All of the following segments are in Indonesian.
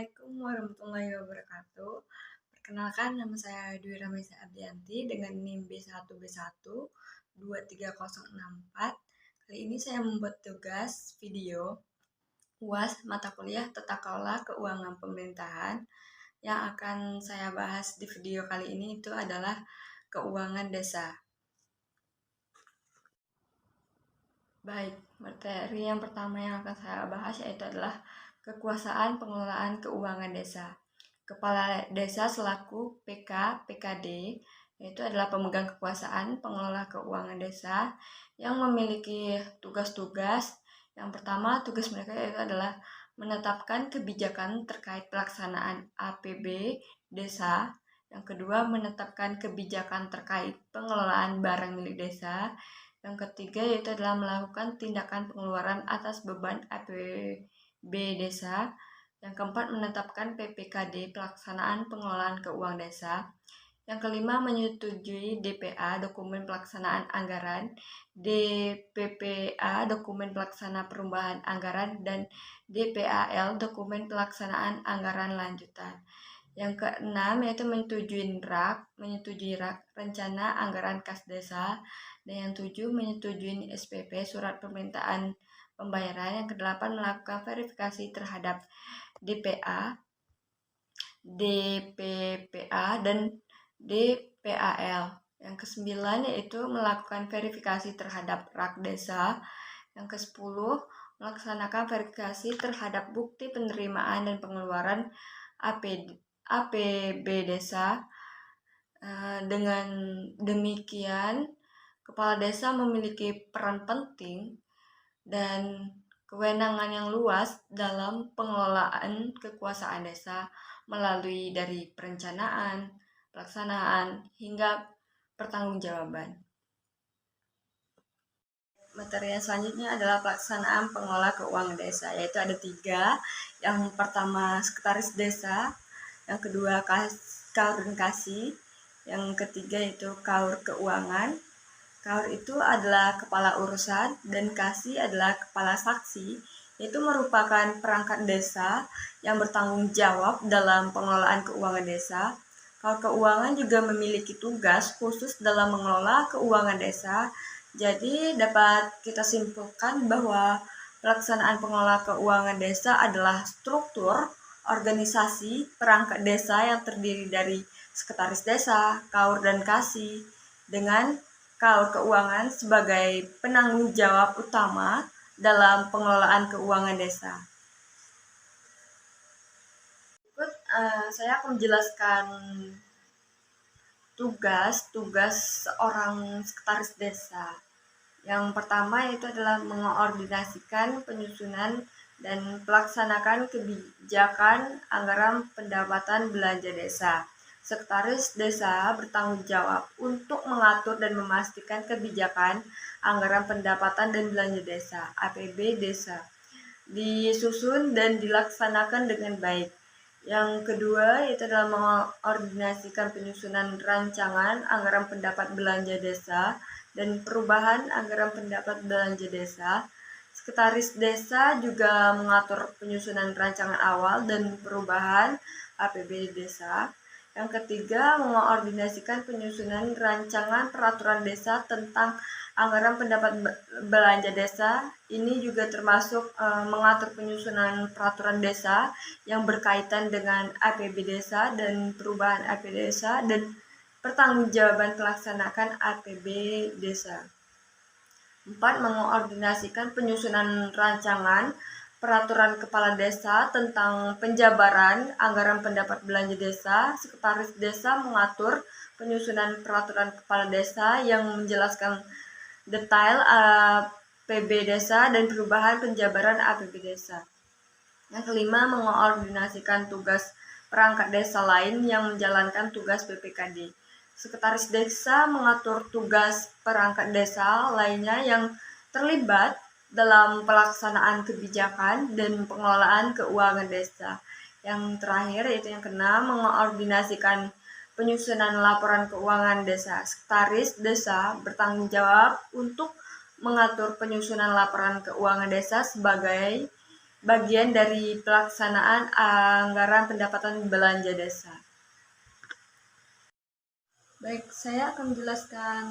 Assalamualaikum warahmatullahi wabarakatuh. Perkenalkan, nama saya Dwi Ramesa Abdianti dengan NIM B1B1 23064. Kali ini saya membuat tugas video UAS mata kuliah Tata Kelola Keuangan Pemerintahan. Yang akan saya bahas di video kali ini itu adalah keuangan desa. Baik, materi yang pertama yang akan saya bahas yaitu adalah kekuasaan pengelolaan keuangan desa. Kepala desa selaku PKD yaitu adalah pemegang kekuasaan pengelola keuangan desa yang memiliki tugas-tugas. Yang pertama, tugas mereka yaitu adalah menetapkan kebijakan terkait pelaksanaan APB desa. Yang kedua, menetapkan kebijakan terkait pengelolaan barang milik desa. Yang ketiga yaitu adalah melakukan tindakan pengeluaran atas beban APB desa. Yang keempat, menetapkan PPKD pelaksanaan pengelolaan keuangan desa. Yang kelima, menyetujui DPA dokumen pelaksanaan anggaran, DPPA dokumen pelaksana perubahan anggaran, dan DPAL dokumen pelaksanaan anggaran lanjutan. Yang keenam yaitu menyetujui RAK rencana anggaran kas desa. Dan yang tujuh, menyetujui SPP surat permintaan pembayaran. Yang kedelapan, melakukan verifikasi terhadap DPA, DPPA, dan DPAL. Yang kesembilan yaitu melakukan verifikasi terhadap RAK desa. Yang kesepuluh, melaksanakan verifikasi terhadap bukti penerimaan dan pengeluaran APB desa. Dengan demikian, kepala desa memiliki peran penting dan kewenangan yang luas dalam pengelolaan kekuasaan desa melalui dari perencanaan, pelaksanaan, hingga pertanggungjawaban. Materi yang selanjutnya adalah pelaksanaan pengelola keuangan desa, yaitu ada 3. Yang pertama, sekretaris desa. Yang kedua, kaur dan kasih. Yang ketiga itu kaur keuangan. Kaur itu adalah kepala urusan dan kasih adalah kepala saksi. Itu merupakan perangkat desa yang bertanggung jawab dalam pengelolaan keuangan desa. Kaur keuangan juga memiliki tugas khusus dalam mengelola keuangan desa. Jadi dapat kita simpulkan bahwa pelaksanaan pengelola keuangan desa adalah struktur organisasi perangkat desa yang terdiri dari sekretaris desa, kaur dan kasih, dengan kaur keuangan sebagai penanggung jawab utama dalam pengelolaan keuangan desa. Berikut saya akan menjelaskan tugas seorang sekretaris desa. Yang pertama yaitu adalah mengordinasikan penyusunan dan pelaksanakan kebijakan anggaran pendapatan belanja desa. Sekretaris desa bertanggung jawab untuk mengatur dan memastikan kebijakan anggaran pendapatan dan belanja desa (APB desa) disusun dan dilaksanakan dengan baik. Yang kedua yaitu adalah mengordinasikan penyusunan rancangan anggaran pendapat belanja desa dan perubahan anggaran pendapat belanja desa. Sekretaris desa juga mengatur penyusunan rancangan awal dan perubahan APB desa. Yang ketiga, mengordinasikan penyusunan rancangan peraturan desa tentang anggaran pendapat belanja desa. Ini juga termasuk mengatur penyusunan peraturan desa yang berkaitan dengan APB desa dan perubahan APB desa dan pertanggungjawaban pelaksanaan APB desa. 4. Mengordinasikan penyusunan rancangan peraturan kepala desa tentang penjabaran anggaran pendapat belanja desa. Sekretaris desa mengatur penyusunan peraturan kepala desa yang menjelaskan detail APB desa dan perubahan penjabaran APB desa. Yang kelima, mengordinasikan tugas perangkat desa lain yang menjalankan tugas PPKD. Sekretaris desa mengatur tugas perangkat desa lainnya yang terlibat dalam pelaksanaan kebijakan dan pengelolaan keuangan desa. Yang terakhir yaitu yang keenam, mengordinasikan penyusunan laporan keuangan desa. Sekretaris desa bertanggung jawab untuk mengatur penyusunan laporan keuangan desa sebagai bagian dari pelaksanaan anggaran pendapatan belanja desa. Baik, saya akan menjelaskan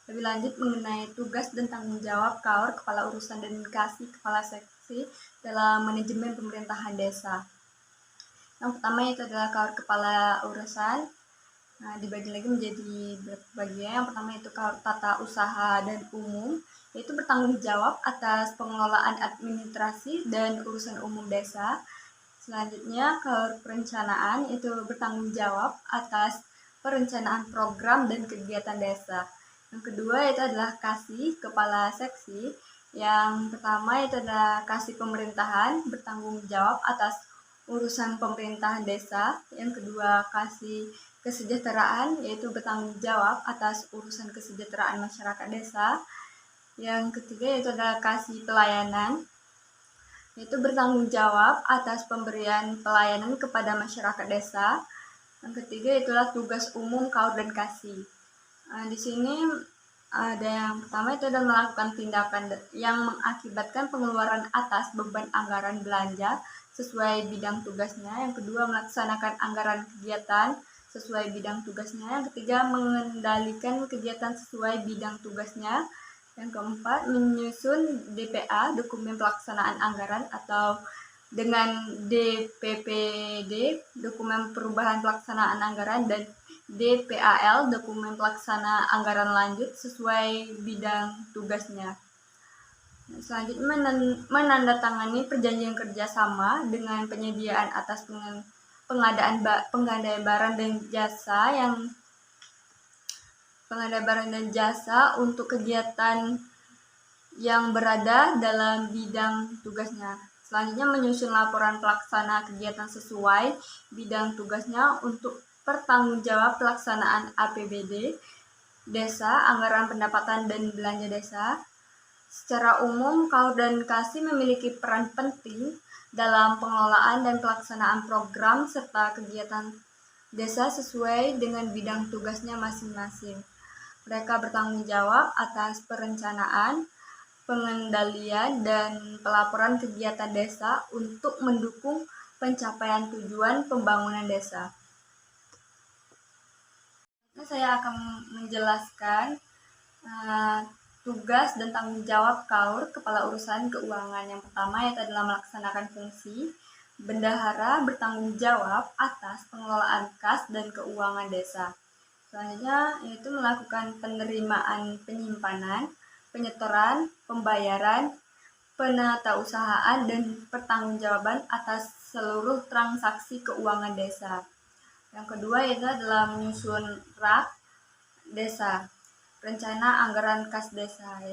lebih lanjut mengenai tugas dan tanggung jawab KAUR, Kepala Urusan dan Kasih Kepala Seksi dalam manajemen pemerintahan desa. Yang pertama itu adalah KAUR Kepala Urusan. Nah, dibagi lagi menjadi beberapa bagian. Yang pertama itu KAUR Tata Usaha dan Umum, yaitu bertanggung jawab atas pengelolaan administrasi dan urusan umum desa. Selanjutnya KAUR Perencanaan, itu bertanggung jawab atas perencanaan program dan kegiatan desa. Yang kedua itu adalah Kasih Kepala Seksi. Yang pertama itu adalah Kasih Pemerintahan, bertanggung jawab atas urusan pemerintahan desa. Yang kedua Kasih Kesejahteraan, yaitu bertanggung jawab atas urusan kesejahteraan masyarakat desa. Yang ketiga yaitu adalah Kasih Pelayanan, yaitu bertanggung jawab atas pemberian pelayanan kepada masyarakat desa. Yang ketiga itulah tugas umum KAUR dan Kasih. Di sini ada yang pertama itu adalah melakukan tindakan yang mengakibatkan pengeluaran atas beban anggaran belanja sesuai bidang tugasnya. Yang kedua, melaksanakan anggaran kegiatan sesuai bidang tugasnya. Yang ketiga, mengendalikan kegiatan sesuai bidang tugasnya. Yang keempat, menyusun DPA, dokumen pelaksanaan anggaran, atau dengan DPPD, dokumen perubahan pelaksanaan anggaran, dan DPAL, dokumen pelaksana anggaran lanjut sesuai bidang tugasnya. Selanjutnya, menandatangani perjanjian kerjasama dengan penyediaan atas pengadaan barang dan jasa untuk kegiatan yang berada dalam bidang tugasnya. Selanjutnya, menyusun laporan pelaksana kegiatan sesuai bidang tugasnya untuk pertanggungjawab pelaksanaan APBD desa, anggaran pendapatan dan belanja desa. Secara umum, KAUR dan Kasih memiliki peran penting dalam pengelolaan dan pelaksanaan program serta kegiatan desa sesuai dengan bidang tugasnya masing-masing. Mereka bertanggung jawab atas perencanaan, pengendalian, dan pelaporan kegiatan desa untuk mendukung pencapaian tujuan pembangunan desa. Saya akan menjelaskan tugas dan tanggung jawab KAUR, Kepala Urusan Keuangan. Yang pertama yaitu adalah melaksanakan fungsi bendahara, bertanggung jawab atas pengelolaan kas dan keuangan desa. Selanjutnya yaitu melakukan penerimaan penyimpanan, penyetoran, pembayaran, penatausahaan, dan pertanggungjawaban atas seluruh transaksi keuangan desa. Yang kedua yaitu adalah menyusun RAK desa, rencana anggaran kas desa,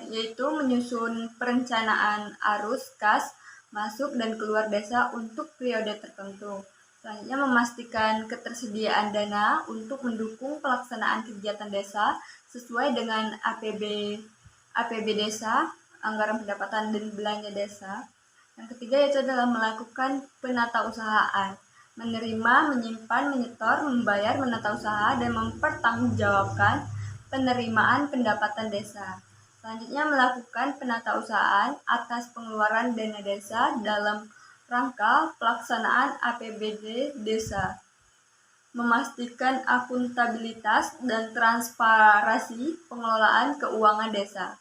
yaitu menyusun perencanaan arus kas masuk dan keluar desa untuk periode tertentu. Selanjutnya, memastikan ketersediaan dana untuk mendukung pelaksanaan kegiatan desa sesuai dengan APB desa, anggaran pendapatan dan belanja desa. Yang ketiga yaitu adalah melakukan penatausahaan, menerima, menyimpan, menyetor, membayar, menatausaha, dan mempertanggungjawabkan penerimaan pendapatan desa. Selanjutnya, melakukan penatausahaan atas pengeluaran dana desa dalam rangka pelaksanaan APBD desa, memastikan akuntabilitas dan transparansi pengelolaan keuangan desa.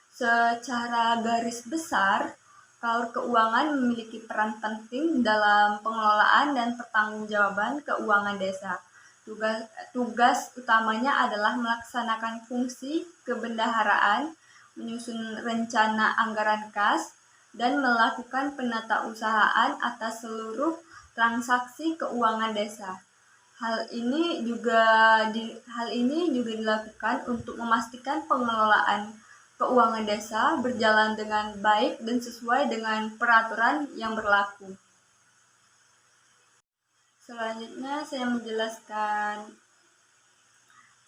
Secara garis besar, KAUR Keuangan memiliki peran penting dalam pengelolaan dan pertanggungjawaban keuangan desa. Tugas utamanya adalah melaksanakan fungsi kebendaharaan, menyusun rencana anggaran kas, dan melakukan penatausahaan atas seluruh transaksi keuangan desa. Hal ini juga dilakukan untuk memastikan pengelolaan keuangan desa berjalan dengan baik dan sesuai dengan peraturan yang berlaku. Selanjutnya saya menjelaskan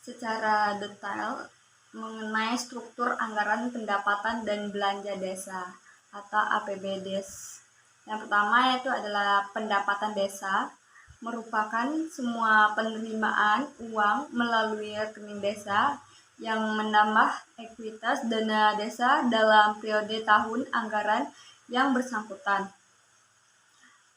secara detail mengenai struktur anggaran pendapatan dan belanja desa atau APBDes. Yang pertama yaitu adalah pendapatan desa, merupakan semua penerimaan uang melalui rekening desa yang menambah ekuitas dana desa dalam periode tahun anggaran yang bersangkutan.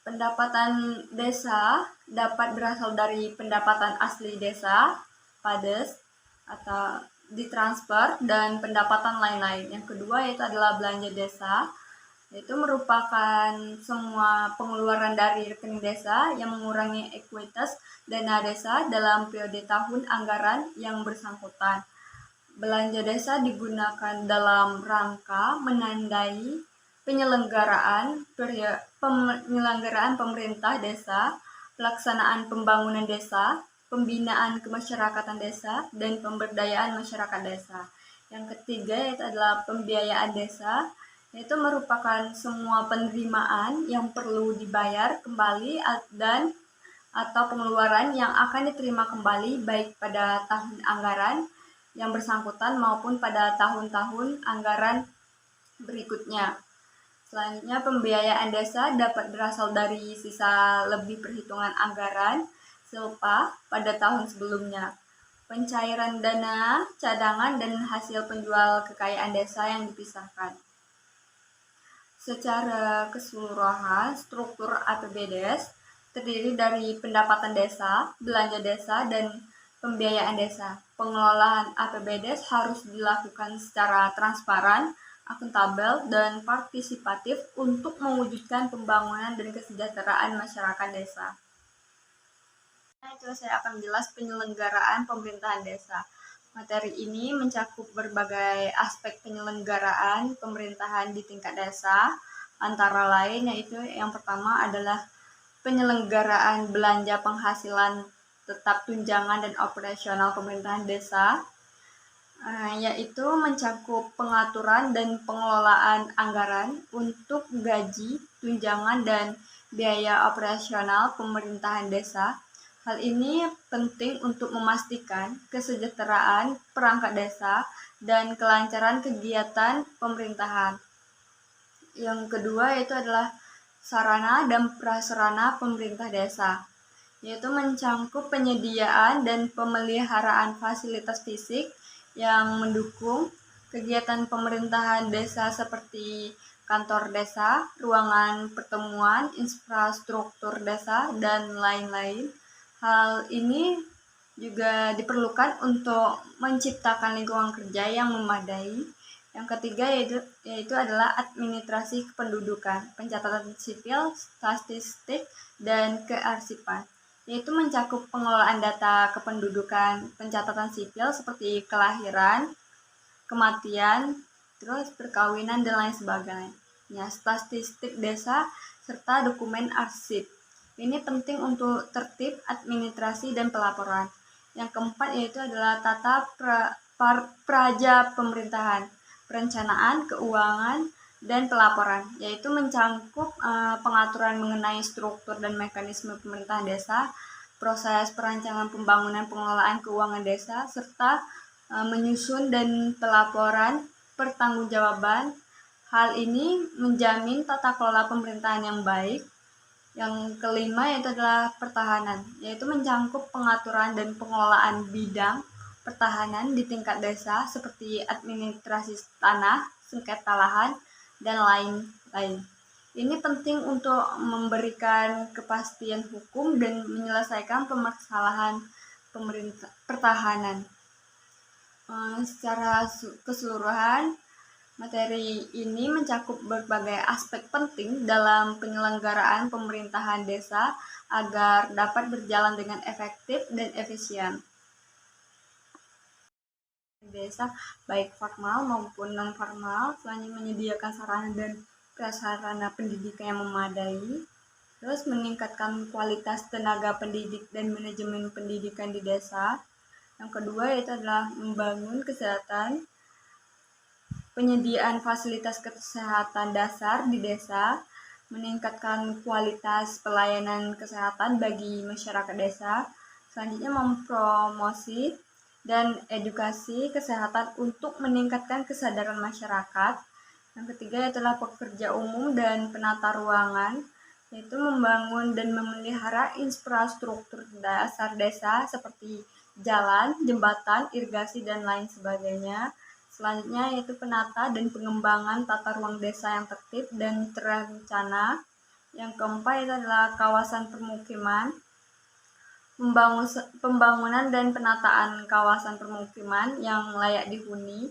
Pendapatan desa dapat berasal dari pendapatan asli desa, PADES, atau ditransfer, dan pendapatan lain-lain. Yang kedua yaitu adalah belanja desa, yaitu merupakan semua pengeluaran dari rekening desa yang mengurangi ekuitas dana desa dalam periode tahun anggaran yang bersangkutan. Belanja desa digunakan dalam rangka menandai penyelenggaraan pemerintah desa, pelaksanaan pembangunan desa, pembinaan kemasyarakatan desa, dan pemberdayaan masyarakat desa. Yang ketiga yaitu adalah pembiayaan desa, yaitu merupakan semua penerimaan yang perlu dibayar kembali dan atau pengeluaran yang akan diterima kembali baik pada tahun anggaran yang bersangkutan maupun pada tahun-tahun anggaran berikutnya. Selanjutnya, pembiayaan desa dapat berasal dari sisa lebih perhitungan anggaran SILPA pada tahun sebelumnya, pencairan dana, cadangan, dan hasil penjual kekayaan desa yang dipisahkan. Secara keseluruhan, struktur APBDes terdiri dari pendapatan desa, belanja desa, dan pembiayaan desa. Pengelolaan APBDes harus dilakukan secara transparan, akuntabel, dan partisipatif untuk mewujudkan pembangunan dan kesejahteraan masyarakat desa. Itu saya akan jelas penyelenggaraan pemerintahan desa. Materi ini mencakup berbagai aspek penyelenggaraan pemerintahan di tingkat desa, antara lain yaitu yang pertama adalah penyelenggaraan belanja penghasilan tetap tunjangan dan operasional pemerintahan desa, yaitu mencakup pengaturan dan pengelolaan anggaran untuk gaji, tunjangan, dan biaya operasional pemerintahan desa. Hal ini penting untuk memastikan kesejahteraan perangkat desa dan kelancaran kegiatan pemerintahan. Yang kedua yaitu adalah sarana dan prasarana pemerintah desa, yaitu mencangkup penyediaan dan pemeliharaan fasilitas fisik yang mendukung kegiatan pemerintahan desa seperti kantor desa, ruangan pertemuan, infrastruktur desa, dan lain-lain. Hal ini juga diperlukan untuk menciptakan lingkungan kerja yang memadai. Yang ketiga yaitu adalah administrasi kependudukan, pencatatan sipil, statistik, dan kearsipan, yaitu mencakup pengelolaan data kependudukan, pencatatan sipil seperti kelahiran, kematian, terus perkawinan, dan lain sebagainya, statistik desa, serta dokumen arsip. Ini penting untuk tertib administrasi dan pelaporan. Yang keempat yaitu adalah tata praja pemerintahan, perencanaan, keuangan, dan pelaporan, yaitu mencangkup pengaturan mengenai struktur dan mekanisme pemerintahan desa, proses perancangan pembangunan pengelolaan keuangan desa, serta menyusun dan pelaporan pertanggungjawaban. Hal ini menjamin tata kelola pemerintahan yang baik. Yang kelima yaitu adalah pertahanan, yaitu mencangkup pengaturan dan pengelolaan bidang pertahanan di tingkat desa seperti administrasi tanah, sengketa lahan, dan lain-lain. Ini penting untuk memberikan kepastian hukum dan menyelesaikan permasalahan pertahanan. Secara keseluruhan, materi ini mencakup berbagai aspek penting dalam penyelenggaraan pemerintahan desa agar dapat berjalan dengan efektif dan efisien. Desa baik formal maupun non-formal selain menyediakan sarana dan prasarana pendidikan yang memadai, terus meningkatkan kualitas tenaga pendidik dan manajemen pendidikan di desa. Yang kedua yaitu adalah membangun kesehatan, penyediaan fasilitas kesehatan dasar di desa, meningkatkan kualitas pelayanan kesehatan bagi masyarakat desa. Selanjutnya mempromosi dan edukasi kesehatan untuk meningkatkan kesadaran masyarakat. Yang ketiga adalah pekerja umum dan penata ruangan, yaitu membangun dan memelihara infrastruktur dasar desa seperti jalan, jembatan, irigasi, dan lain sebagainya. Selanjutnya yaitu penata dan pengembangan tata ruang desa yang tertib dan terencana. Yang keempat itu adalah kawasan permukiman, pembangunan dan penataan kawasan permukiman yang layak dihuni.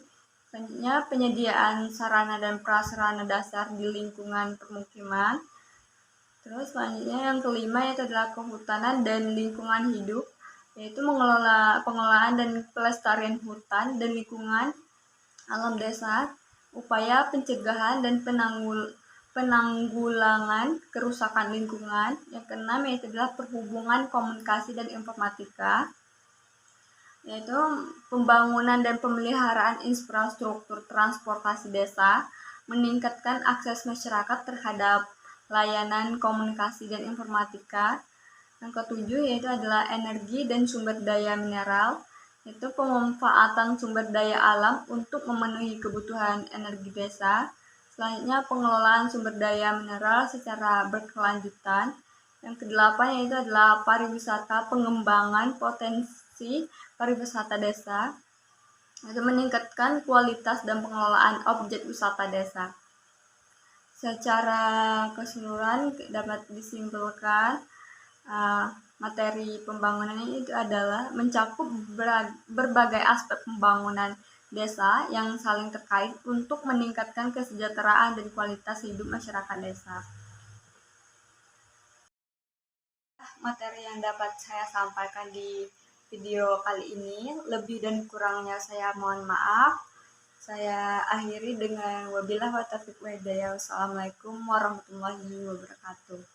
Selanjutnya penyediaan sarana dan prasarana dasar di lingkungan permukiman. Terus selanjutnya yang kelima itu adalah kehutanan dan lingkungan hidup, yaitu pengelolaan dan pelestarian hutan dan lingkungan alam desa, upaya pencegahan dan penanggulangan kerusakan lingkungan. Yang keenam yaitu adalah perhubungan, komunikasi dan informatika, yaitu pembangunan dan pemeliharaan infrastruktur transportasi desa, meningkatkan akses masyarakat terhadap layanan komunikasi dan informatika. Yang ketujuh yaitu adalah energi dan sumber daya mineral, yaitu pemanfaatan sumber daya alam untuk memenuhi kebutuhan energi desa. Selanjutnya pengelolaan sumber daya mineral secara berkelanjutan. Yang kedelapan yaitu adalah pariwisata, pengembangan potensi pariwisata desa, yaitu meningkatkan kualitas dan pengelolaan objek wisata desa. Secara keseluruhan dapat disimpulkan materi pembangunan ini itu adalah mencakup berbagai aspek pembangunan desa yang saling terkait untuk meningkatkan kesejahteraan dan kualitas hidup masyarakat desa. Materi yang dapat saya sampaikan di video kali ini, lebih dan kurangnya saya mohon maaf. Saya akhiri dengan wabillahi taufiq wal hidayah. Wassalamualaikum warahmatullahi wabarakatuh.